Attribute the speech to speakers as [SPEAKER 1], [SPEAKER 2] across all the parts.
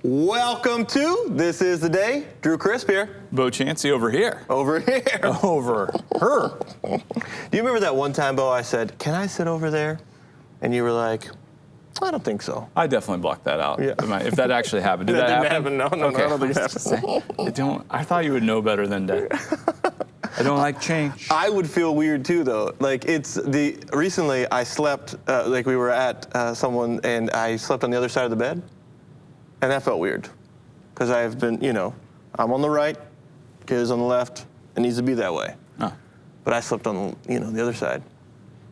[SPEAKER 1] Welcome to This Is the Day. Drew Crisp here.
[SPEAKER 2] Bo Chansey over here.
[SPEAKER 1] Over here.
[SPEAKER 2] Over her.
[SPEAKER 1] Do you remember that one time, Bo, I said, can I sit over there? And you were like, I don't think so.
[SPEAKER 2] I definitely blocked that out.
[SPEAKER 1] Yeah.
[SPEAKER 2] If that actually happened. Did
[SPEAKER 1] That
[SPEAKER 2] that
[SPEAKER 1] didn't
[SPEAKER 2] happen?
[SPEAKER 1] happen. No, I don't think it happened.
[SPEAKER 2] I thought you would know better than that. I don't like change.
[SPEAKER 1] I would feel weird too, though. Like recently I slept, like we were at someone and I slept on the other side of the bed. And that felt weird. Because I've been, I'm on the right, kids on the left. It needs to be that way.
[SPEAKER 2] Oh.
[SPEAKER 1] But I slept on, the other side.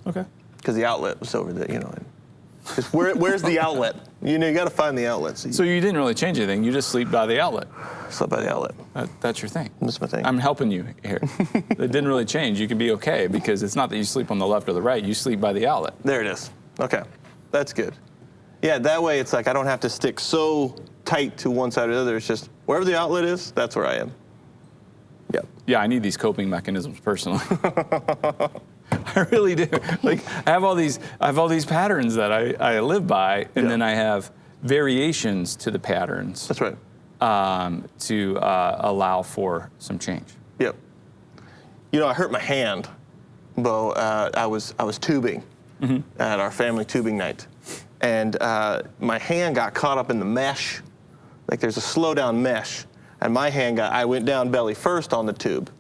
[SPEAKER 2] Okay.
[SPEAKER 1] Because the outlet was over there, Because where's the outlet? You got to find the outlet.
[SPEAKER 2] So you didn't really change anything. You just sleep by the outlet.
[SPEAKER 1] Slept by the outlet.
[SPEAKER 2] That's your thing.
[SPEAKER 1] That's my thing.
[SPEAKER 2] I'm helping you here. It didn't really change. You can be okay because it's not that you sleep on the left or the right. You sleep by the outlet.
[SPEAKER 1] There it is. Okay. That's good. Yeah, that way it's like I don't have to stick so tight to one side or the other. It's just wherever the outlet is, that's where I am. Yep.
[SPEAKER 2] Yeah, I need these coping mechanisms personally. I really do. Like I have all these patterns that I live by, and then I have variations to the patterns.
[SPEAKER 1] That's right.
[SPEAKER 2] To allow for some change.
[SPEAKER 1] Yep. I hurt my hand, Bo. I was tubing at our family tubing night, and my hand got caught up in the mesh. Like there's a slow down mesh, and I went down belly first on the tube.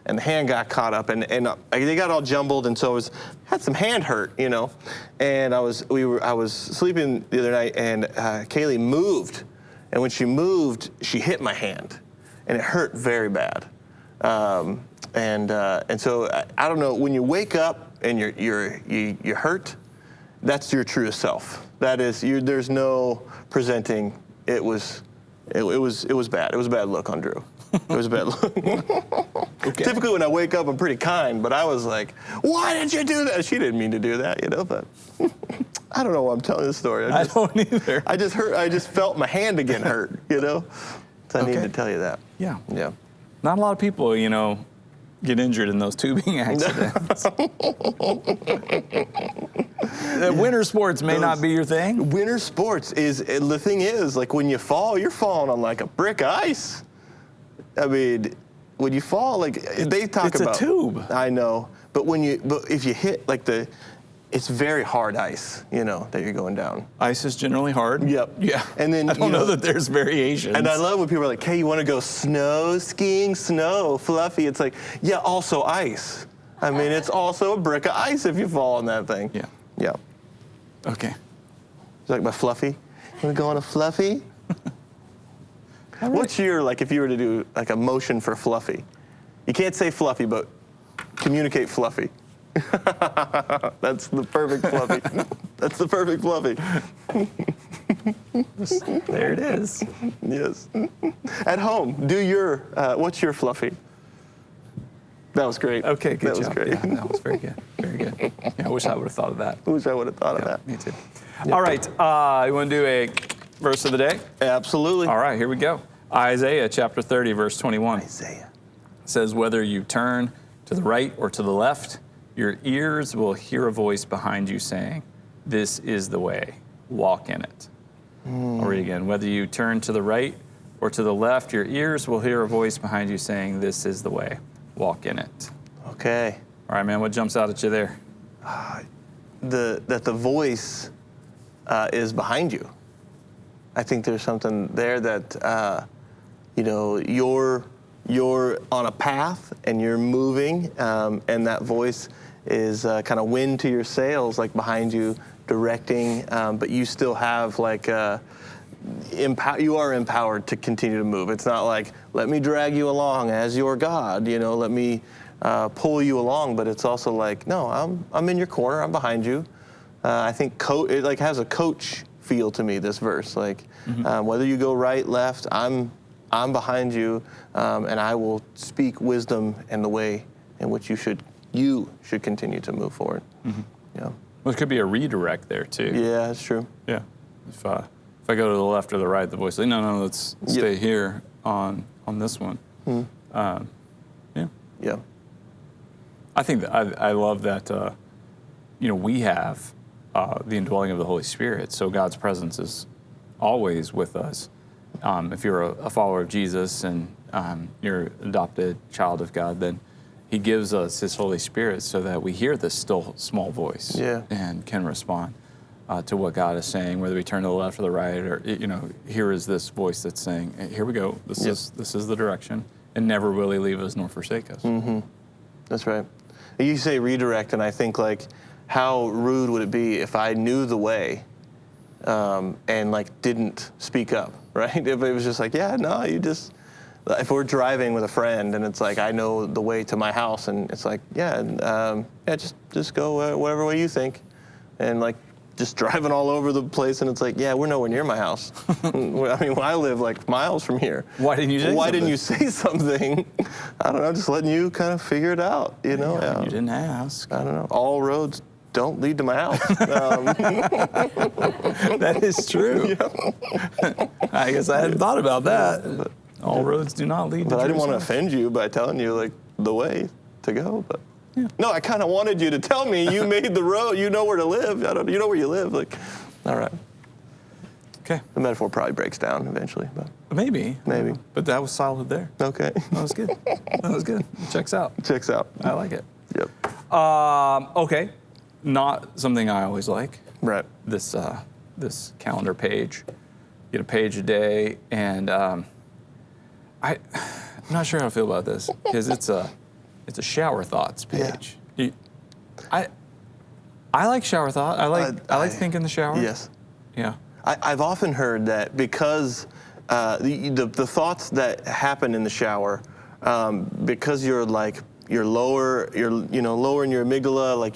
[SPEAKER 1] And the hand got caught up, and they got all jumbled, and so had some hand hurt, And I was sleeping the other night, and Kaylee moved, and when she moved, she hit my hand, and it hurt very bad. And so I don't know, when you wake up and you're hurt, that's your truest self. That is there's no presenting. It was bad. It was a bad look on Drew. It was a bad look. Okay. Typically when I wake up, I'm pretty kind, but I was like, why did you do that? She didn't mean to do that, but I don't know why I'm telling this story.
[SPEAKER 2] I don't either.
[SPEAKER 1] I just felt my hand again hurt, So I need to tell you that.
[SPEAKER 2] Yeah.
[SPEAKER 1] Yeah.
[SPEAKER 2] Not a lot of people, get injured in those tubing accidents. Winter sports may not be your thing.
[SPEAKER 1] Winter sports the thing is, like when you fall, you're falling on like a brick of ice. I mean, when you fall, like they talk about.
[SPEAKER 2] It's a tube.
[SPEAKER 1] I know, but if you hit like it's very hard ice, that you're going down.
[SPEAKER 2] Ice is generally hard.
[SPEAKER 1] Yep.
[SPEAKER 2] Yeah.
[SPEAKER 1] And then
[SPEAKER 2] I don't know that there's variations.
[SPEAKER 1] And I love when people are like, "Hey, you want to go snow skiing? Snow, fluffy." It's like, yeah, also ice. I mean, it's also a brick of ice if you fall on that thing.
[SPEAKER 2] Yeah.
[SPEAKER 1] Yeah.
[SPEAKER 2] Okay.
[SPEAKER 1] It's like my fluffy. You want to go on a fluffy? What's your, if you were to do like a motion for fluffy? You can't say fluffy, but communicate fluffy. That's the perfect fluffy. That's the perfect fluffy.
[SPEAKER 2] There it is.
[SPEAKER 1] Yes. At home, what's your fluffy? That was great.
[SPEAKER 2] Okay, good job.
[SPEAKER 1] That was great.
[SPEAKER 2] Yeah, that was very good. Very good. Yeah, I wish I would have thought of that.
[SPEAKER 1] I wish I would have thought of that.
[SPEAKER 2] Me too. Yep. All right, you want to do a verse of the day?
[SPEAKER 1] Absolutely.
[SPEAKER 2] All right, here we go. Isaiah chapter 30, verse 21.
[SPEAKER 1] Isaiah.
[SPEAKER 2] It says, whether you turn to the right or to the left, your ears will hear a voice behind you saying, this is the way, walk in it. I'll read again. Whether you turn to the right or to the left, your ears will hear a voice behind you saying, this is the way, walk in it.
[SPEAKER 1] Okay.
[SPEAKER 2] All right, man, what jumps out at you there?
[SPEAKER 1] That the voice is behind you. I think there's something there that, you're on a path and you're moving, and that voice is kind of wind to your sails, like behind you, directing, but you still have you are empowered to continue to move. It's not like, let me drag you along as your God, let me pull you along, but it's also like, no, I'm in your corner, I'm behind you. I think it has a coach feel to me, this verse, whether you go right, left, I'm behind you, and I will speak wisdom and the way in which you should continue to move forward. Mm-hmm. Yeah.
[SPEAKER 2] Well, it could be a redirect there too.
[SPEAKER 1] Yeah, that's true.
[SPEAKER 2] Yeah. If I go to the left or the right, the voice says, no, let's stay here on this one. Mm-hmm. Yeah.
[SPEAKER 1] Yeah.
[SPEAKER 2] I think that I love that. We have the indwelling of the Holy Spirit, so God's presence is always with us. if you're a follower of Jesus and you're an adopted child of God, then he gives us his Holy Spirit so that we hear this still small voice and can respond to what God is saying, whether we turn to the left or the right, or, here is this voice that's saying, hey, here we go. This is the direction, and never will he leave us nor forsake us.
[SPEAKER 1] Mm-hmm. That's right. You say redirect, and I think, like, how rude would it be if I knew the way and, like, didn't speak up, right? If it was just like, if we're driving with a friend and it's like, I know the way to my house, and it's like, just go whatever way you think, and, like, just driving all over the place, and it's like, we're nowhere near my house. I mean, I live like miles from here.
[SPEAKER 2] Why didn't you say
[SPEAKER 1] something? I don't know, just letting you kind of figure it out, you know?
[SPEAKER 2] You didn't ask.
[SPEAKER 1] I don't know. All roads don't lead to my house.
[SPEAKER 2] That is true. I guess I hadn't thought about that. All roads do not lead to
[SPEAKER 1] But I didn't want to offend you by telling you, like, the way to go, but... Yeah. No, I kind of wanted you to tell me you made the road. You know where to live. You know where you live. Like, all right.
[SPEAKER 2] Okay.
[SPEAKER 1] The metaphor probably breaks down eventually, but
[SPEAKER 2] maybe. But that was solid there.
[SPEAKER 1] Okay.
[SPEAKER 2] That was good. It checks out.
[SPEAKER 1] I
[SPEAKER 2] like it.
[SPEAKER 1] Yep.
[SPEAKER 2] Okay. Not something I always like.
[SPEAKER 1] Right.
[SPEAKER 2] This calendar page. Get a page a day, and I'm not sure how I feel about this because it's a shower thoughts page.
[SPEAKER 1] Yeah.
[SPEAKER 2] I like shower thought. I like to think in the shower.
[SPEAKER 1] Yes.
[SPEAKER 2] Yeah.
[SPEAKER 1] I've often heard that because the thoughts that happen in the shower, because you're lower in your amygdala, like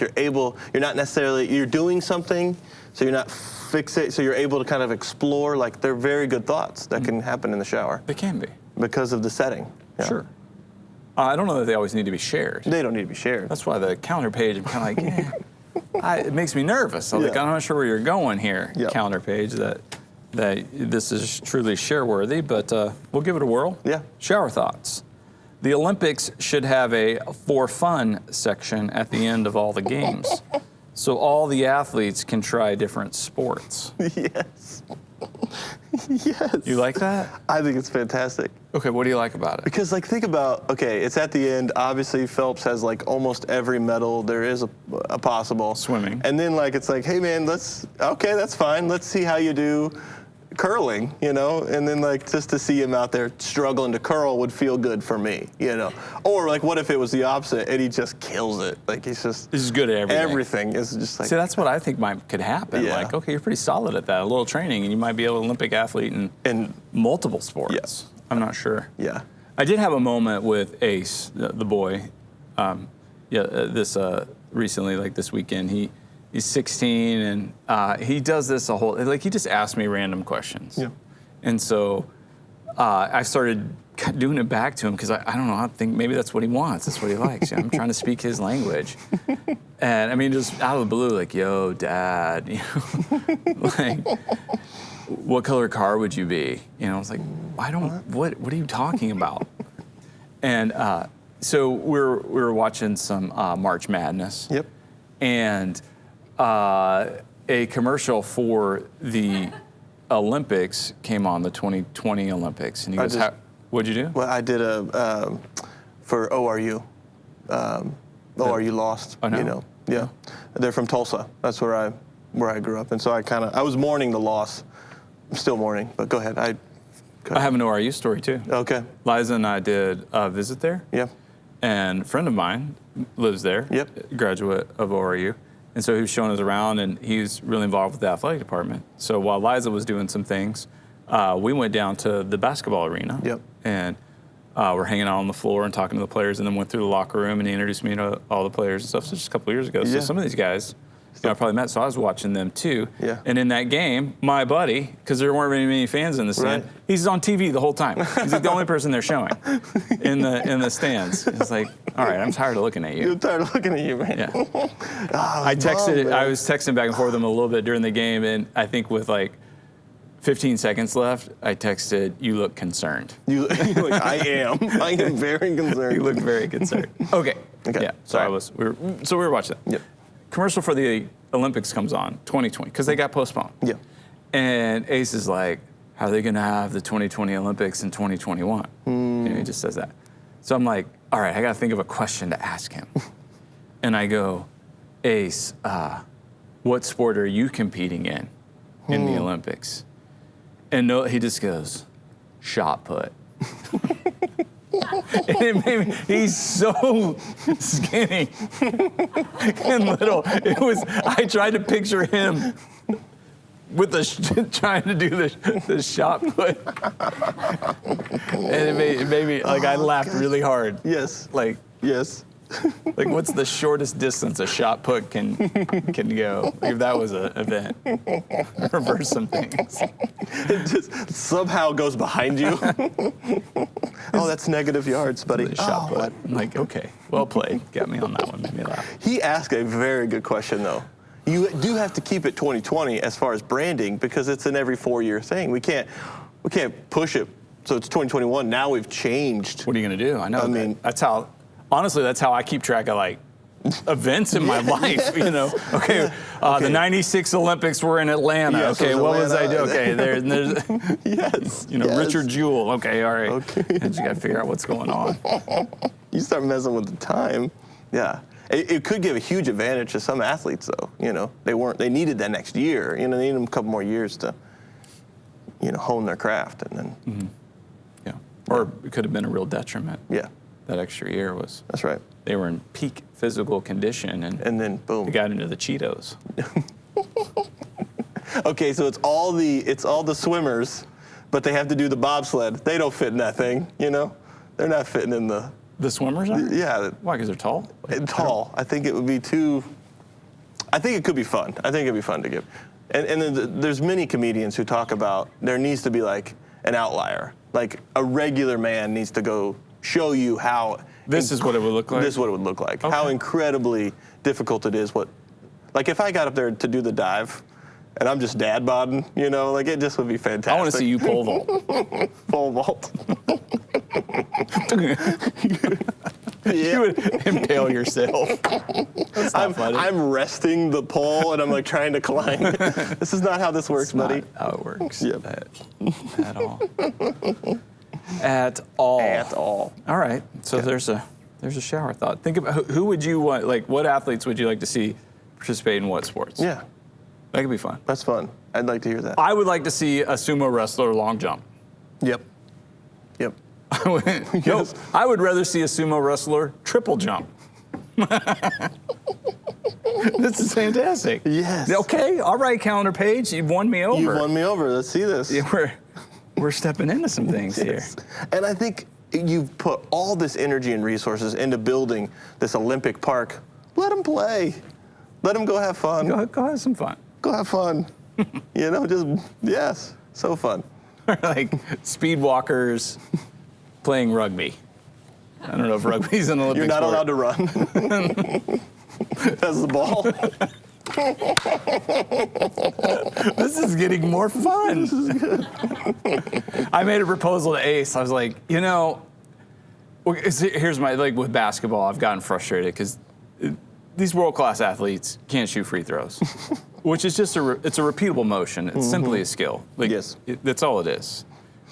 [SPEAKER 1] you're doing something, so you're not fixated, so you're able to kind of explore. Like, they're very good thoughts that can happen in the shower.
[SPEAKER 2] They can be
[SPEAKER 1] because of the setting. Yeah.
[SPEAKER 2] Sure. I don't know that they always need to be shared.
[SPEAKER 1] They don't need to be shared.
[SPEAKER 2] That's why the calendar page, I'm kind of like, it makes me nervous. I'm not sure where you're going here, calendar page, that this is truly share-worthy, but we'll give it a whirl.
[SPEAKER 1] Yeah.
[SPEAKER 2] Shower thoughts. The Olympics should have a for fun section at the end of all the games, so all the athletes can try different sports.
[SPEAKER 1] Yes. Yes.
[SPEAKER 2] You like that?
[SPEAKER 1] I think it's fantastic.
[SPEAKER 2] Okay, what do you like about it?
[SPEAKER 1] Because, like, think about, it's at the end. Obviously, Phelps has, like, almost every medal there is a possible.
[SPEAKER 2] Swimming.
[SPEAKER 1] And then, like, it's like, hey, man, that's fine. Let's see how you do curling, And then, like, just to see him out there struggling to curl would feel good for me, Or, like, what if it was the opposite and he just kills it? Like, he's
[SPEAKER 2] good at everything.
[SPEAKER 1] Everything is just like...
[SPEAKER 2] See, that's what I think could happen.
[SPEAKER 1] Yeah.
[SPEAKER 2] Like, okay, you're pretty solid at that. A little training, and you might be an Olympic athlete in multiple sports.
[SPEAKER 1] Yes.
[SPEAKER 2] I'm not sure.
[SPEAKER 1] Yeah.
[SPEAKER 2] I did have a moment with Ace, the boy, recently, like this weekend. He's 16, and he does this he just asks me random questions.
[SPEAKER 1] Yeah.
[SPEAKER 2] And so I started doing it back to him because I don't know, I think maybe that's what he wants. That's what he likes. I'm trying to speak his language. And I mean, just out of the blue, like, yo, Dad, like, what color car would you be? I was like, what are you talking about? And so we were watching some March Madness.
[SPEAKER 1] Yep.
[SPEAKER 2] And a commercial for the Olympics came on, the 2020 Olympics. And he goes, what'd you do?
[SPEAKER 1] Well, I did for ORU. ORU lost,
[SPEAKER 2] Oh, no.
[SPEAKER 1] Yeah. They're from Tulsa. That's where I grew up. And so I was mourning the loss. I'm still mourning, but go ahead.
[SPEAKER 2] I have an ORU story, too.
[SPEAKER 1] Okay.
[SPEAKER 2] Liza and I did a visit there.
[SPEAKER 1] Yeah.
[SPEAKER 2] And a friend of mine lives there.
[SPEAKER 1] Yep.
[SPEAKER 2] Graduate of ORU. And so he was showing us around, and he's really involved with the athletic department. So while Liza was doing some things, we went down to the basketball arena.
[SPEAKER 1] Yep.
[SPEAKER 2] And we're hanging out on the floor and talking to the players, and then went through the locker room, and he introduced me to all the players and stuff. So just a couple of years ago. So some of these guys, I probably met, so I was watching them too.
[SPEAKER 1] Yeah.
[SPEAKER 2] And in that game, my buddy, because there weren't very many fans in the stand, he's on TV the whole time. He's like the only person they're showing in the stands. It's like, all right, I'm tired of looking at you.
[SPEAKER 1] You're tired of looking at you, man.
[SPEAKER 2] Yeah.
[SPEAKER 1] I
[SPEAKER 2] was texting back and forth with him a little bit during the game, and I think with like 15 seconds left, I texted, "You look concerned."
[SPEAKER 1] You're like, I am very concerned.
[SPEAKER 2] You look very concerned. Okay. Yeah. So we were watching that.
[SPEAKER 1] Yep.
[SPEAKER 2] Commercial for the Olympics comes on, 2020, because they got postponed.
[SPEAKER 1] Yeah.
[SPEAKER 2] And Ace is like, how are they going to have the 2020 Olympics in 2021? You know, he just says that. So I'm like, all right, I got to think of a question to ask him. And I go, Ace, what sport are you competing in the Olympics? And no, he just goes, shot put. And it made me, he's so skinny and little. I tried to picture him with trying to do the shot put. And it made me, like, I laughed really hard.
[SPEAKER 1] Yes.
[SPEAKER 2] Like,
[SPEAKER 1] Yes.
[SPEAKER 2] like, what's the shortest distance a shot put can go? Like, if that was an event, reverse some things.
[SPEAKER 1] It just somehow goes behind you. Oh, that's negative yards, buddy.
[SPEAKER 2] The shot put.
[SPEAKER 1] What?
[SPEAKER 2] I'm like, okay, well played. Got me on that one. Made me laugh.
[SPEAKER 1] He asked a very good question, though. You do have to keep it 2020 as far as branding because it's an every 4-year thing. We can't push it so it's 2021. Now we've changed.
[SPEAKER 2] What are you gonna do? I know.
[SPEAKER 1] I mean,
[SPEAKER 2] that's how. Honestly, that's how I keep track of like events in my life. You know. Okay. The '96 Olympics were in Atlanta.
[SPEAKER 1] Yes,
[SPEAKER 2] okay.
[SPEAKER 1] it was
[SPEAKER 2] What was I
[SPEAKER 1] Atlanta.
[SPEAKER 2] doing? Okay. There's.
[SPEAKER 1] Yes.
[SPEAKER 2] You know,
[SPEAKER 1] yes.
[SPEAKER 2] Richard Jewell. Okay. All right.
[SPEAKER 1] Okay.
[SPEAKER 2] And you got to figure out what's going on.
[SPEAKER 1] You start messing with the time. Yeah. It could give a huge advantage to some athletes, though. You know, they needed that next year. You know, they needed them a couple more years to, you know, hone their craft, and then.
[SPEAKER 2] Mm-hmm. Yeah. Or it could have been a real detriment.
[SPEAKER 1] Yeah.
[SPEAKER 2] That extra year was.
[SPEAKER 1] That's right.
[SPEAKER 2] They were in peak physical condition, and
[SPEAKER 1] then boom.
[SPEAKER 2] They got into the Cheetos.
[SPEAKER 1] Okay, so it's all the swimmers, but they have to do the bobsled. They don't fit in that thing. You know, they're not fitting in the.
[SPEAKER 2] The swimmers are?
[SPEAKER 1] Yeah.
[SPEAKER 2] Why? Because they're tall?
[SPEAKER 1] Tall. I think it would be too. I think it could be fun. I think it'd be fun to give. And then there's many comedians who talk about there needs to be like an outlier. Like a regular man needs to go show you how.
[SPEAKER 2] This is what it would look like?
[SPEAKER 1] This is what it would look like.
[SPEAKER 2] Okay.
[SPEAKER 1] How incredibly difficult it is. Like if I got up there to do the dive, and I'm just dad bodding, you know, like it just would be fantastic.
[SPEAKER 2] I want to see you pole vault.
[SPEAKER 1] Pole vault.
[SPEAKER 2] You would impale yourself. That's not funny.
[SPEAKER 1] I'm resting the pole and I'm like trying to climb. This is not how this works,
[SPEAKER 2] That's
[SPEAKER 1] buddy.
[SPEAKER 2] not how it works.
[SPEAKER 1] Yep.
[SPEAKER 2] At all. At all.
[SPEAKER 1] At all.
[SPEAKER 2] All right. So there's a shower thought. Think about who would you want? Like, what athletes would you like to see participate in what sports?
[SPEAKER 1] Yeah.
[SPEAKER 2] That could be fun.
[SPEAKER 1] That's fun. I'd like to hear that.
[SPEAKER 2] I would like to see a sumo wrestler long jump.
[SPEAKER 1] Yep. Yep.
[SPEAKER 2] Nope. I would rather see a sumo wrestler triple jump. This is fantastic.
[SPEAKER 1] Yes.
[SPEAKER 2] Okay. All right, calendar page. You've won me over.
[SPEAKER 1] You've won me over. Let's see this.
[SPEAKER 2] Yeah, we're stepping into some things
[SPEAKER 1] Yes.
[SPEAKER 2] here.
[SPEAKER 1] And I think you've put all this energy and resources into building this Olympic park. Let them play. Let them go have fun.
[SPEAKER 2] Go have some fun.
[SPEAKER 1] Go have fun. You know, yes, so fun.
[SPEAKER 2] Like speed walkers playing rugby. I don't know if rugby's an Olympic
[SPEAKER 1] You're not
[SPEAKER 2] sport.
[SPEAKER 1] allowed to run. That's the ball.
[SPEAKER 2] This is getting more fun. This is good. I made a proposal to Ace. I was like, you know, here's my, like with basketball, I've gotten frustrated because these world-class athletes can't shoot free throws, which is just it's a repeatable motion. It's simply a skill. Like,
[SPEAKER 1] yes.
[SPEAKER 2] That's all it is.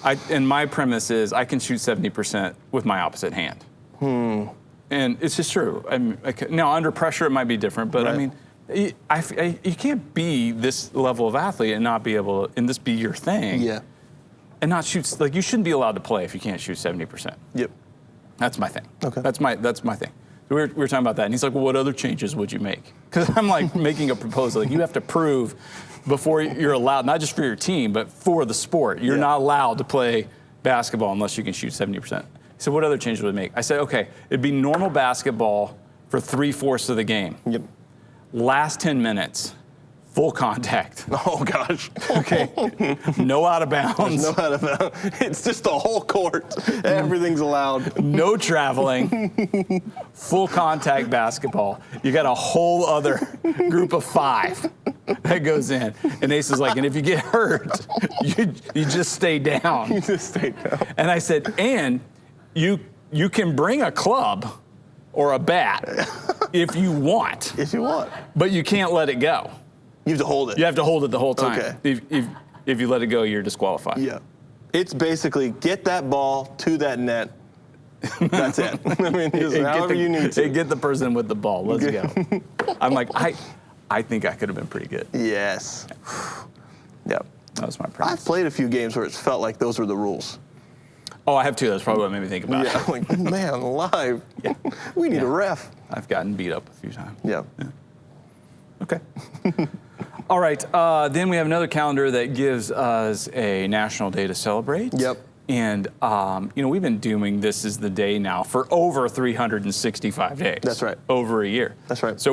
[SPEAKER 2] And my premise is I can shoot 70% with my opposite hand. And it's just true. Now, under pressure, it might be different, but
[SPEAKER 1] right.
[SPEAKER 2] I mean, you can't be this level of athlete and not be able to, and this be your thing.
[SPEAKER 1] Yeah.
[SPEAKER 2] And not shoot, like you shouldn't be allowed to play if you can't shoot 70%.
[SPEAKER 1] Yep.
[SPEAKER 2] That's my thing.
[SPEAKER 1] Okay.
[SPEAKER 2] That's my thing. So we were talking about that, and he's like, well, what other changes would you make? Because I'm like making a proposal. Like, you have to prove before you're allowed, not just for your team, but for the sport. You're not allowed to play basketball unless you can shoot 70%. He said, what other changes would it make? I said, okay, it'd be normal basketball for 3/4 of the game.
[SPEAKER 1] Yep.
[SPEAKER 2] Last 10 minutes, full contact.
[SPEAKER 1] Oh, gosh.
[SPEAKER 2] Okay. No out of bounds.
[SPEAKER 1] No out of bounds. It's just the whole court. Everything's allowed.
[SPEAKER 2] No traveling. Full contact basketball. You got a whole other group of 5 that goes in. And Ace is like, and if you get hurt, you just stay down.
[SPEAKER 1] You just stay down.
[SPEAKER 2] And I said, and you can bring a club or a bat if you want.
[SPEAKER 1] If you want.
[SPEAKER 2] But you can't let it go.
[SPEAKER 1] You have to hold it.
[SPEAKER 2] You have to hold it the whole time.
[SPEAKER 1] Okay.
[SPEAKER 2] If you let it go, you're disqualified.
[SPEAKER 1] Yeah. It's basically get that ball to that net. That's it. I mean, just however you need to.
[SPEAKER 2] Get the person with the ball. Let's go. I'm like, I think I could have been pretty good.
[SPEAKER 1] Yes. Yep.
[SPEAKER 2] That was my premise.
[SPEAKER 1] I've played a few games where it's felt like those were the rules.
[SPEAKER 2] Oh, I have too. That's probably what made me think about it.
[SPEAKER 1] Yeah, like, man, alive. Yeah. We need a ref.
[SPEAKER 2] I've gotten beat up a few times.
[SPEAKER 1] Yeah.
[SPEAKER 2] Okay. All right. Then we have another calendar that gives us a national day to celebrate.
[SPEAKER 1] Yep.
[SPEAKER 2] And, we've been doing this is the day now for over 365 days.
[SPEAKER 1] That's right.
[SPEAKER 2] Over a year.
[SPEAKER 1] That's right.
[SPEAKER 2] So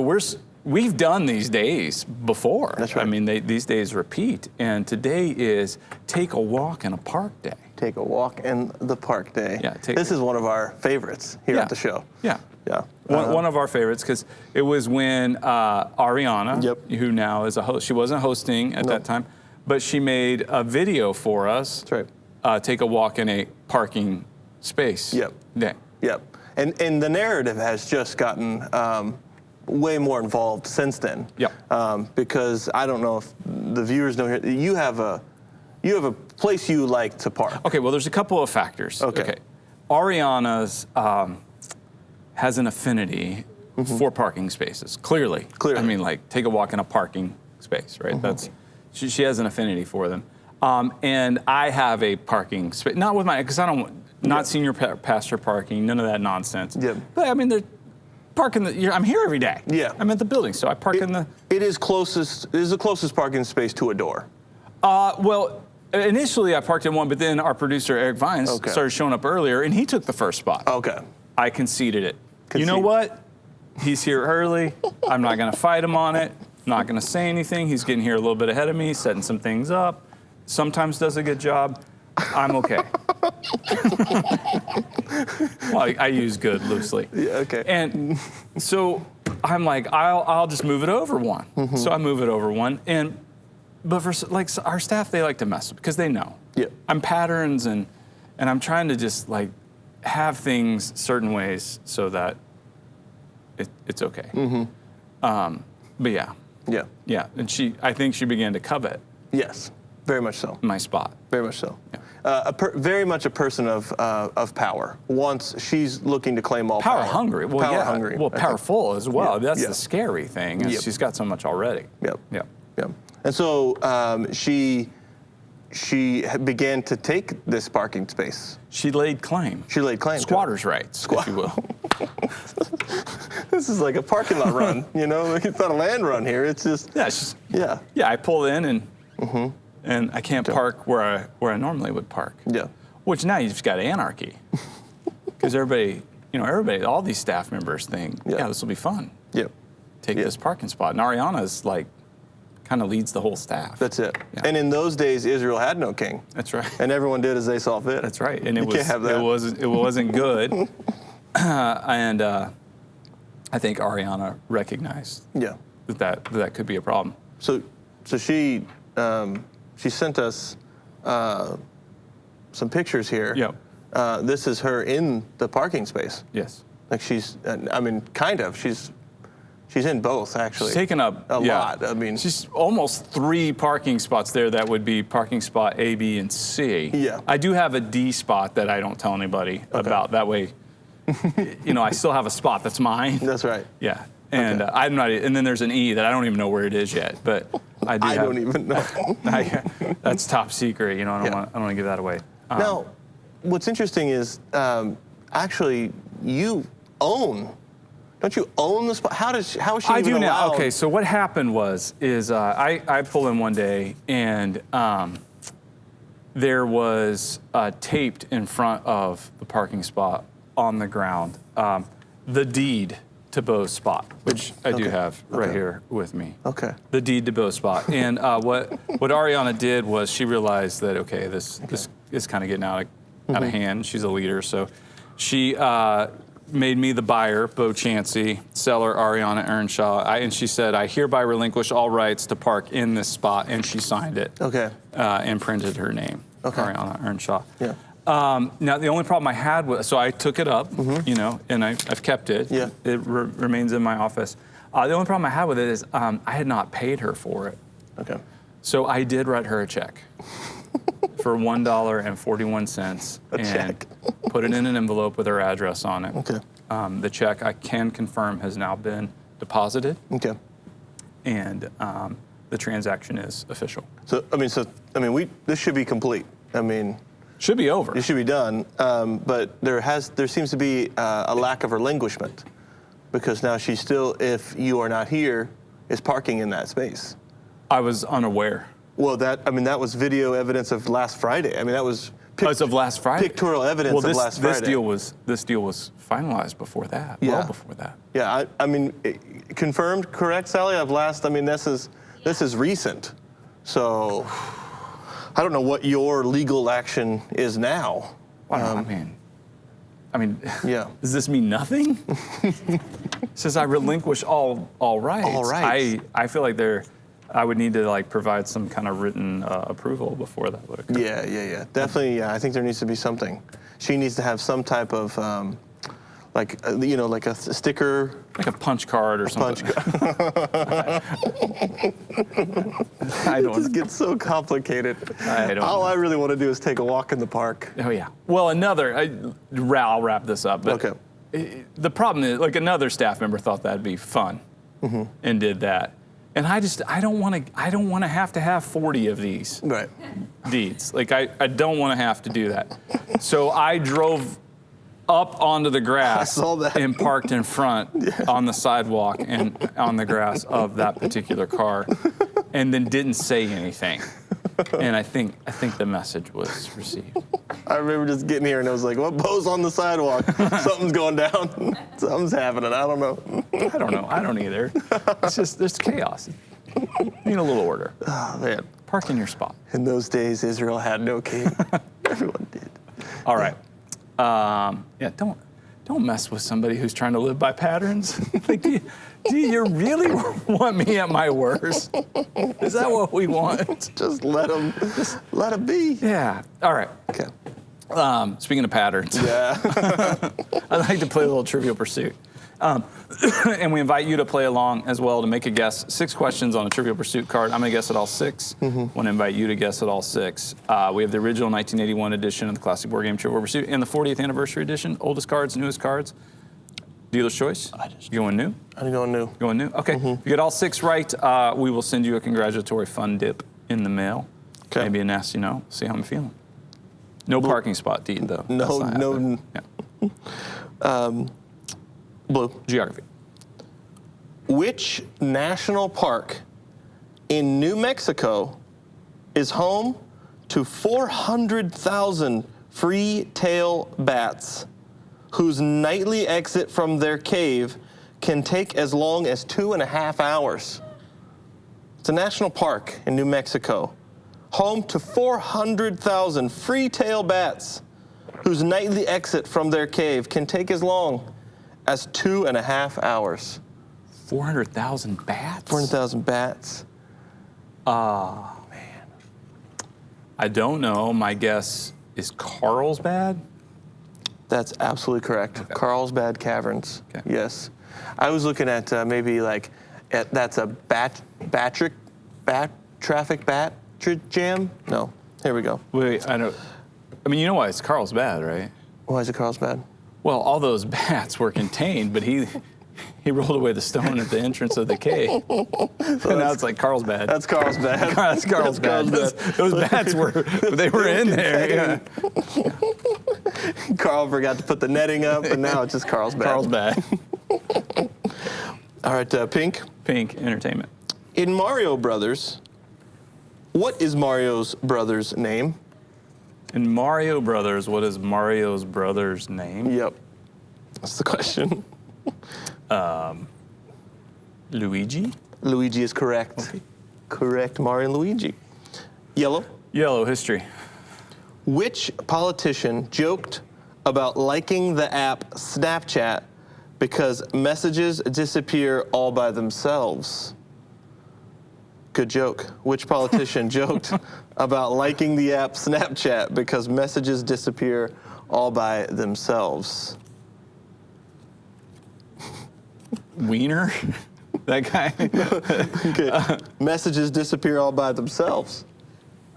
[SPEAKER 2] we've done these days before.
[SPEAKER 1] That's right.
[SPEAKER 2] I mean, these days repeat. And today is Take a Walk in a Park Day.
[SPEAKER 1] Take a walk in the park day.
[SPEAKER 2] Yeah,
[SPEAKER 1] this is one of our favorites here at the show.
[SPEAKER 2] Yeah.
[SPEAKER 1] Yeah.
[SPEAKER 2] One of our favorites, because it was when Ariana, who now is a host, she wasn't hosting at that time, but she made a video for us.
[SPEAKER 1] That's right.
[SPEAKER 2] Take a walk in a parking space.
[SPEAKER 1] Yep.
[SPEAKER 2] Day.
[SPEAKER 1] Yep. And the narrative has just gotten way more involved since then.
[SPEAKER 2] Yep.
[SPEAKER 1] Because I don't know if the viewers know here, you have a place you like to park.
[SPEAKER 2] Okay, well, there's a couple of factors.
[SPEAKER 1] Okay.
[SPEAKER 2] Ariana's has an affinity for parking spaces, clearly.
[SPEAKER 1] Clearly.
[SPEAKER 2] I mean, like, take a walk in a parking space, right? That's she has an affinity for them. And I have a parking space, not with my, because I don't, not senior pastor parking, none of that nonsense.
[SPEAKER 1] Yep.
[SPEAKER 2] But I mean, they're parking, I'm here every day.
[SPEAKER 1] Yeah.
[SPEAKER 2] I'm at the building, so I park in the.
[SPEAKER 1] It is the closest parking space to a door.
[SPEAKER 2] Well, initially I parked in one, but then our producer, Eric Vines, started showing up earlier, and he took the first spot.
[SPEAKER 1] Okay.
[SPEAKER 2] I conceded it. You know what? He's here early. I'm not going to fight him on it. Not going to say anything. He's getting here a little bit ahead of me, setting some things up. Sometimes does a good job. I'm okay. Well, I use good loosely.
[SPEAKER 1] Yeah, okay.
[SPEAKER 2] And so I'm like, I'll just move it over one. So I move it over one. But for like our staff, they like to mess because they know.
[SPEAKER 1] Yeah. I'm
[SPEAKER 2] patterns and I'm trying to just like have things certain ways so that it's okay. But yeah.
[SPEAKER 1] Yeah.
[SPEAKER 2] Yeah. And I think she began to covet.
[SPEAKER 1] Yes. Very much so.
[SPEAKER 2] My spot.
[SPEAKER 1] Very much so.
[SPEAKER 2] Yeah.
[SPEAKER 1] Very much a person of power. Once she's looking to claim all power.
[SPEAKER 2] Power hungry. Well,
[SPEAKER 1] power hungry.
[SPEAKER 2] Well, powerful as well.
[SPEAKER 1] Yeah.
[SPEAKER 2] That's the scary thing. Is she's got so much already.
[SPEAKER 1] Yep.
[SPEAKER 2] Yep.
[SPEAKER 1] Yep. And so she began to take this parking space.
[SPEAKER 2] She laid claim.
[SPEAKER 1] She laid claim.
[SPEAKER 2] Squatters' rights, if you will.
[SPEAKER 1] This is like a parking lot run, Like it's not a land run here. It's just.
[SPEAKER 2] Yeah. It's just,
[SPEAKER 1] yeah.
[SPEAKER 2] Yeah. I pull in and I can't park where I normally would park.
[SPEAKER 1] Yeah.
[SPEAKER 2] Which now you've just got anarchy. Because everybody, all these staff members think, this will be fun.
[SPEAKER 1] Yep.
[SPEAKER 2] Take this parking spot. And Ariana's like, kind of leads the whole staff.
[SPEAKER 1] That's it.
[SPEAKER 2] Yeah.
[SPEAKER 1] And in those days, Israel had no king.
[SPEAKER 2] That's right.
[SPEAKER 1] And everyone did as they saw fit.
[SPEAKER 2] That's right. And
[SPEAKER 1] can't have that.
[SPEAKER 2] It wasn't good. And I think Ariana recognized that could be a problem.
[SPEAKER 1] So she sent us some pictures here.
[SPEAKER 2] Yep.
[SPEAKER 1] This is her in the parking space.
[SPEAKER 2] Yes.
[SPEAKER 1] Like kind of. She's in both, actually.
[SPEAKER 2] She's taken up
[SPEAKER 1] a lot. I mean,
[SPEAKER 2] she's almost 3 parking spots there. That would be parking spot A, B, and C.
[SPEAKER 1] Yeah.
[SPEAKER 2] I do have a D spot that I don't tell anybody about. That way, I still have a spot that's mine.
[SPEAKER 1] That's right.
[SPEAKER 2] Yeah. And I'm not. And then there's an E that I don't even know where it is yet. But I do.
[SPEAKER 1] I don't even know.
[SPEAKER 2] That's top secret. I don't want to give that away.
[SPEAKER 1] Now, what's interesting is actually you own. Don't you own the spot? How is she
[SPEAKER 2] I
[SPEAKER 1] even
[SPEAKER 2] do now.
[SPEAKER 1] allowed?
[SPEAKER 2] Okay, so what happened is I pull in one day and there was taped in front of the parking spot on the ground the deed to Bo's spot, which I do have right here with me.
[SPEAKER 1] Okay.
[SPEAKER 2] The deed to Bo's spot. And what Ariana did was she realized that, this is kind of getting out of hand. She's a leader, so she made me the buyer, Bo Chansey, seller Ariana Earnshaw, and she said, I hereby relinquish all rights to park in this spot, and she signed it.
[SPEAKER 1] Okay.
[SPEAKER 2] And printed her name, Ariana Earnshaw.
[SPEAKER 1] Yeah.
[SPEAKER 2] Now, the only problem I had was, so I took it up, and I've kept it.
[SPEAKER 1] Yeah.
[SPEAKER 2] It remains in my office. The only problem I had with it is I had not paid her for it.
[SPEAKER 1] Okay.
[SPEAKER 2] So I did write her a check for $1.41 and
[SPEAKER 1] check.
[SPEAKER 2] put it in an envelope with her address on it.
[SPEAKER 1] Okay.
[SPEAKER 2] The check, I can confirm, has now been deposited,
[SPEAKER 1] Okay.
[SPEAKER 2] and the transaction is official.
[SPEAKER 1] So this should be complete. I mean,
[SPEAKER 2] Should be over.
[SPEAKER 1] it should be done. But there seems to be a lack of relinquishment, because now she still, if you are not here, is parking in that space.
[SPEAKER 2] I was unaware.
[SPEAKER 1] Well, that was video evidence of last Friday. I mean, that was
[SPEAKER 2] As of last Friday.
[SPEAKER 1] pictorial evidence of last Friday.
[SPEAKER 2] This deal was finalized before that.
[SPEAKER 1] Yeah.
[SPEAKER 2] Well before that.
[SPEAKER 1] Yeah, I mean, confirmed, correct, Sally? This is recent. So I don't know what your legal action is now.
[SPEAKER 2] Wow, I mean,
[SPEAKER 1] Yeah.
[SPEAKER 2] does this mean nothing? It says I relinquish all rights.
[SPEAKER 1] All rights.
[SPEAKER 2] I feel like I would need to like provide some kind of written approval before that would occur.
[SPEAKER 1] Yeah. Definitely, yeah. I think there needs to be something. She needs to have some type of, like a sticker.
[SPEAKER 2] Like a punch card or something. I
[SPEAKER 1] It
[SPEAKER 2] don't.
[SPEAKER 1] just gets so complicated.
[SPEAKER 2] I don't
[SPEAKER 1] All
[SPEAKER 2] know.
[SPEAKER 1] I really want to do is take a walk in the park.
[SPEAKER 2] Oh yeah. Well, I'll wrap this up. But
[SPEAKER 1] Okay.
[SPEAKER 2] The problem is, like, another staff member thought that'd be fun, and did that. And I don't want to have 40 of these
[SPEAKER 1] Right.
[SPEAKER 2] deeds. Like, I don't want to have to do that. So I drove up onto the grass
[SPEAKER 1] I saw that.
[SPEAKER 2] and parked in front on the sidewalk and on the grass of that particular car, and then didn't say anything. And I think the message was received.
[SPEAKER 1] I remember just getting here and I was like, what pose on the sidewalk? Something's going down. Something's happening. I don't know.
[SPEAKER 2] I don't know. I don't either. It's just there's chaos. Need a little order.
[SPEAKER 1] Oh, man.
[SPEAKER 2] Park in your spot.
[SPEAKER 1] In those days, Israel had no king. Everyone did.
[SPEAKER 2] All right. Yeah. Don't mess with somebody who's trying to live by patterns. Like, do you really want me at my worst? Is that what we want?
[SPEAKER 1] Just let them be.
[SPEAKER 2] Yeah. All right.
[SPEAKER 1] Okay.
[SPEAKER 2] Speaking of patterns,
[SPEAKER 1] Yeah.
[SPEAKER 2] I'd like to play a little Trivial Pursuit. And we invite you to play along as well to make a guess. 6 questions on a Trivial Pursuit card. I'm going to guess at all 6. Want to invite you to guess at all 6. We have the original 1981 edition of the classic board game Trivial Pursuit and the 40th anniversary edition. Oldest cards, newest cards. Dealer's choice. You going new?
[SPEAKER 1] I'm going new.
[SPEAKER 2] Going new? Okay. If you get all 6 right, we will send you a congratulatory fun dip in the mail.
[SPEAKER 1] Okay.
[SPEAKER 2] Maybe a nasty no. See how I'm feeling. No parking spot deed, though.
[SPEAKER 1] No,
[SPEAKER 2] That's not happening. Yeah.
[SPEAKER 1] Blue.
[SPEAKER 2] Geography.
[SPEAKER 1] Which national park in New Mexico is home to 400,000 free-tail bats whose nightly exit from their cave can take as long as 2.5 hours? It's a national park in New Mexico, home to 400,000 free-tail bats whose nightly exit from their cave can take as long as 2.5 hours.
[SPEAKER 2] 400,000 bats?
[SPEAKER 1] 400,000 bats.
[SPEAKER 2] I don't know. My guess is Carlsbad.
[SPEAKER 1] That's absolutely correct.
[SPEAKER 2] Okay.
[SPEAKER 1] Carlsbad Caverns.
[SPEAKER 2] Okay.
[SPEAKER 1] Yes. I was looking at maybe like, that's a traffic bat jam? No. Here we go.
[SPEAKER 2] Wait, I mean, you know why it's Carlsbad, right?
[SPEAKER 1] Why is it Carlsbad?
[SPEAKER 2] Well, all those bats were contained, but he rolled away the stone at the entrance of the cave. And now it's like Carlsbad.
[SPEAKER 1] That's Carlsbad.
[SPEAKER 2] That's Carlsbad. Those bats they were in there. Yeah.
[SPEAKER 1] Carl forgot to put the netting up, and now it's just Carlsbad.
[SPEAKER 2] Carlsbad.
[SPEAKER 1] All right, Pink.
[SPEAKER 2] Pink Entertainment.
[SPEAKER 1] In Mario Brothers, what is Mario's brother's name?
[SPEAKER 2] In Mario Brothers, what is Mario's brother's name?
[SPEAKER 1] Yep. That's the question.
[SPEAKER 2] Luigi?
[SPEAKER 1] Luigi is correct.
[SPEAKER 2] Okay.
[SPEAKER 1] Correct, Mario and Luigi. Yellow.
[SPEAKER 2] Yellow history.
[SPEAKER 1] Which politician joked about liking the app Snapchat because messages disappear all by themselves? Good joke. Which politician joked about liking the app Snapchat because messages disappear all by themselves?
[SPEAKER 2] Wiener? That guy.
[SPEAKER 1] Okay. Messages disappear all by themselves.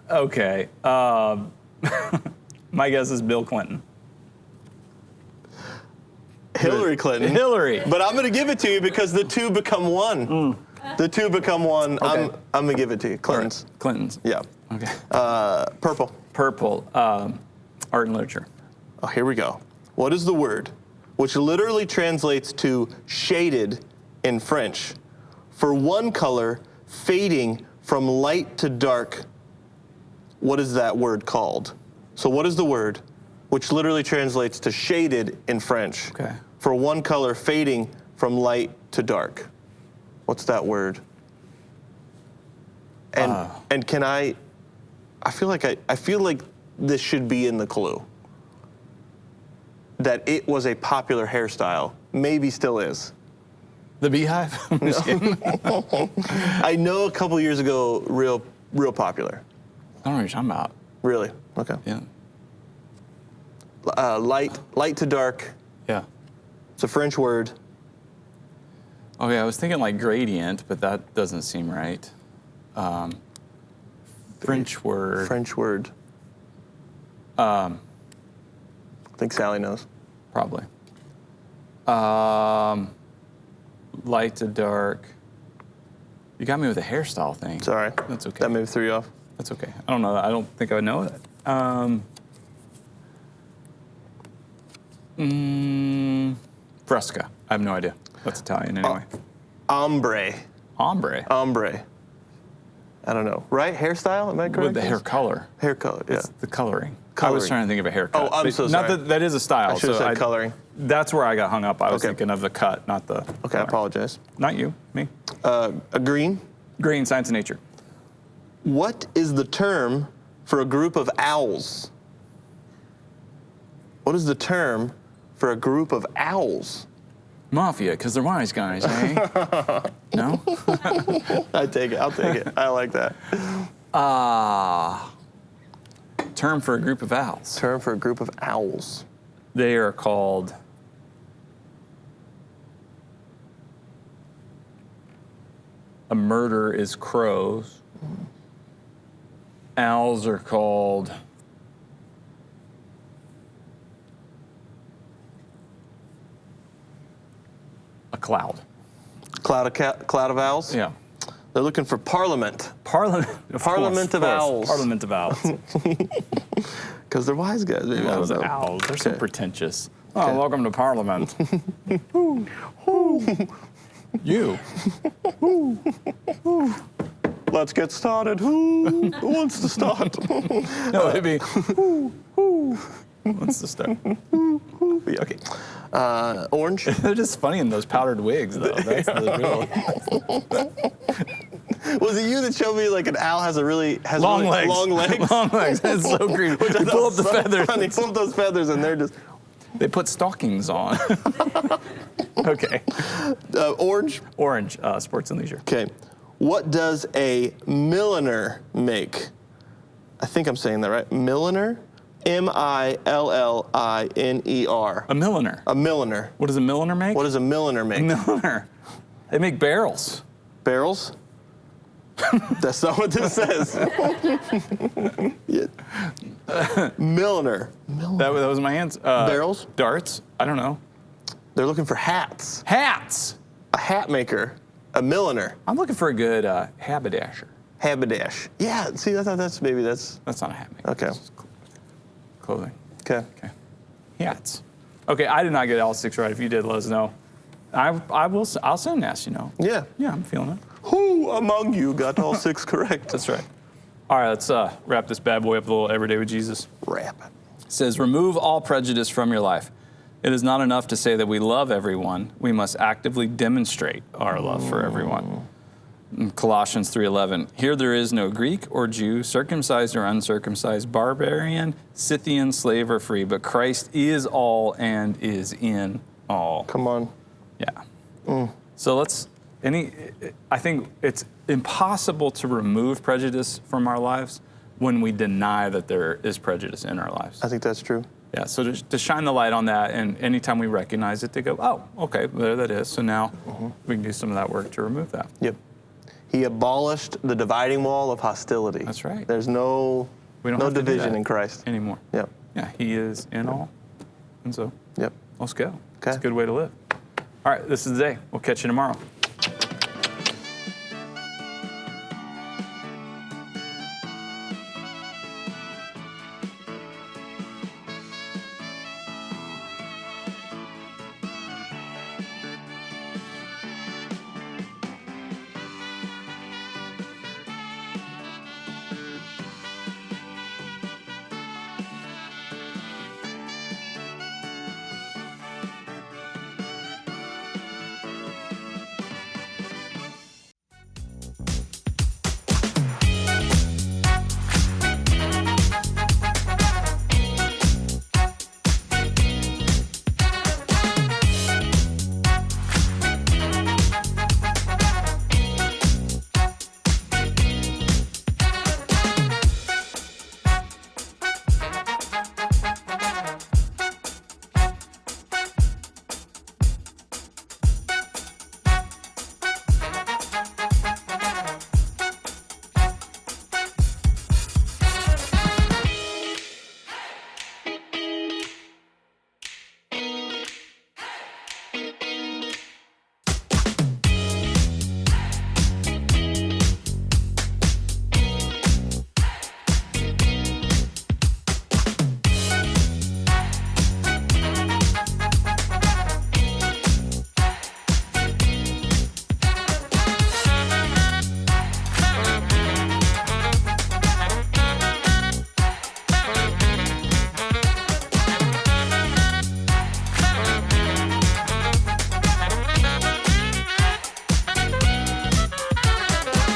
[SPEAKER 2] Okay. My guess is Bill Clinton.
[SPEAKER 1] Hillary Clinton.
[SPEAKER 2] Hillary.
[SPEAKER 1] But I'm going to give it to you because the two become one. The two become one.
[SPEAKER 2] Okay.
[SPEAKER 1] I'm going to give it to you. Clinton's.
[SPEAKER 2] Clinton's.
[SPEAKER 1] Yeah.
[SPEAKER 2] Okay.
[SPEAKER 1] Purple.
[SPEAKER 2] Purple. Art and literature.
[SPEAKER 1] Oh, here we go. What is the word which literally translates to shaded in French? For one color fading from light to dark, what is that word called? So what is the word which literally translates to shaded in French?
[SPEAKER 2] Okay.
[SPEAKER 1] For one color fading from light to dark. What's that word? And can I feel like this should be in the clue. That it was a popular hairstyle. Maybe still is.
[SPEAKER 2] The Beehive? I'm just kidding.
[SPEAKER 1] I know a couple years ago, real popular.
[SPEAKER 2] I don't know what you're talking about.
[SPEAKER 1] Really? Okay.
[SPEAKER 2] Yeah.
[SPEAKER 1] Light to dark.
[SPEAKER 2] Yeah.
[SPEAKER 1] It's a French word.
[SPEAKER 2] Okay, I was thinking like gradient, but that doesn't seem right. French word.
[SPEAKER 1] French word. I think Sally knows.
[SPEAKER 2] Probably. Light to dark. You got me with a hairstyle thing.
[SPEAKER 1] Sorry.
[SPEAKER 2] That's okay.
[SPEAKER 1] That maybe threw you off.
[SPEAKER 2] That's okay. I don't know that. I don't think I would know that. Fresca. I have no idea. That's Italian anyway.
[SPEAKER 1] Ombre.
[SPEAKER 2] Ombre.
[SPEAKER 1] Ombre. I don't know. Right? Hairstyle? Am I correct?
[SPEAKER 2] With the hair color.
[SPEAKER 1] Hair color, yeah.
[SPEAKER 2] It's the coloring. I
[SPEAKER 1] Coloring.
[SPEAKER 2] was trying to think of a haircut.
[SPEAKER 1] Oh, I'm
[SPEAKER 2] But
[SPEAKER 1] so
[SPEAKER 2] Not
[SPEAKER 1] sorry.
[SPEAKER 2] that is a style.
[SPEAKER 1] I should have
[SPEAKER 2] so
[SPEAKER 1] said coloring.
[SPEAKER 2] That's where I got hung up. I was
[SPEAKER 1] Okay.
[SPEAKER 2] thinking of the cut, not the
[SPEAKER 1] Okay, I
[SPEAKER 2] coloring.
[SPEAKER 1] apologize.
[SPEAKER 2] Not you, me.
[SPEAKER 1] A green.
[SPEAKER 2] Green, science and nature.
[SPEAKER 1] What is the term for a group of owls? What is the term for a group of owls?
[SPEAKER 2] Mafia, because they're wise guys, eh? No?
[SPEAKER 1] I take it. I'll take it. I like that.
[SPEAKER 2] Term for a group of owls.
[SPEAKER 1] Term for a group of owls.
[SPEAKER 2] They are called a murder is crows. Owls are called a cloud.
[SPEAKER 1] Cloud of owls?
[SPEAKER 2] Yeah.
[SPEAKER 1] They're looking for parliament.
[SPEAKER 2] Parliament.
[SPEAKER 1] Parliament of owls.
[SPEAKER 2] Parliament of owls.
[SPEAKER 1] Because they're wise guys. Maybe. I don't
[SPEAKER 2] Those
[SPEAKER 1] know.
[SPEAKER 2] owls. They're so
[SPEAKER 1] Okay.
[SPEAKER 2] pretentious.
[SPEAKER 1] Okay.
[SPEAKER 2] Oh, welcome to Parliament. You.
[SPEAKER 1] Let's get started. Who wants to start?
[SPEAKER 2] No, it'd be. Who wants to start?
[SPEAKER 1] Yeah, okay. Orange.
[SPEAKER 2] They're just funny in those powdered wigs, though. That's the real.
[SPEAKER 1] Was it you that showed me like an owl has
[SPEAKER 2] Long
[SPEAKER 1] really
[SPEAKER 2] legs.
[SPEAKER 1] long legs?
[SPEAKER 2] Long legs. That's so creepy. You pull up the feathers.
[SPEAKER 1] Funny. Pull up those feathers and they're just
[SPEAKER 2] They put stockings on. Okay.
[SPEAKER 1] orange.
[SPEAKER 2] Orange, sports and leisure.
[SPEAKER 1] Okay. What does a milliner make? I think I'm saying that right. Milliner? M-I-L-L-I-N-E-R.
[SPEAKER 2] A milliner.
[SPEAKER 1] A milliner.
[SPEAKER 2] What does a milliner make?
[SPEAKER 1] What does a milliner make?
[SPEAKER 2] A milliner. They make barrels.
[SPEAKER 1] Barrels? That's not what this says. Yeah. Milliner.
[SPEAKER 2] That was my answer.
[SPEAKER 1] Barrels?
[SPEAKER 2] Darts. I don't know.
[SPEAKER 1] They're looking for hats.
[SPEAKER 2] Hats.
[SPEAKER 1] A hat maker. A milliner.
[SPEAKER 2] I'm looking for a good haberdasher.
[SPEAKER 1] Haberdash. Yeah, see, I thought that's
[SPEAKER 2] That's not a hat maker.
[SPEAKER 1] okay.
[SPEAKER 2] It's just clothing.
[SPEAKER 1] Okay.
[SPEAKER 2] Okay. Hats. Okay, I did not get all 6 right. If you did, let us know. I'll send ask, you know.
[SPEAKER 1] Yeah.
[SPEAKER 2] Yeah, I'm feeling it.
[SPEAKER 1] Who among you got all 6 correct?
[SPEAKER 2] That's right. All right, let's wrap this bad boy up a little Everyday with Jesus.
[SPEAKER 1] Wrap it.
[SPEAKER 2] It says, remove all prejudice from your life. It is not enough to say that we love everyone. We must actively demonstrate our love for everyone. In Colossians 3:11, here there is no Greek or Jew, circumcised or uncircumcised, barbarian, Scythian, slave or free, but Christ is all and is in all.
[SPEAKER 1] Come on.
[SPEAKER 2] Yeah. So I think it's impossible to remove prejudice from our lives when we deny that there is prejudice in our lives.
[SPEAKER 1] I think that's true.
[SPEAKER 2] Yeah, so to shine the light on that, and anytime we recognize it, to go, oh, okay, there that is. So now we can do some of that work to remove that.
[SPEAKER 1] Yep. He abolished the dividing wall of hostility.
[SPEAKER 2] That's right.
[SPEAKER 1] There's no division in Christ
[SPEAKER 2] anymore.
[SPEAKER 1] Yep.
[SPEAKER 2] Yeah, he is in all. And so
[SPEAKER 1] Yep.
[SPEAKER 2] let's go.
[SPEAKER 1] Okay.
[SPEAKER 2] It's a good way to live. All right, this is the day. We'll catch you tomorrow.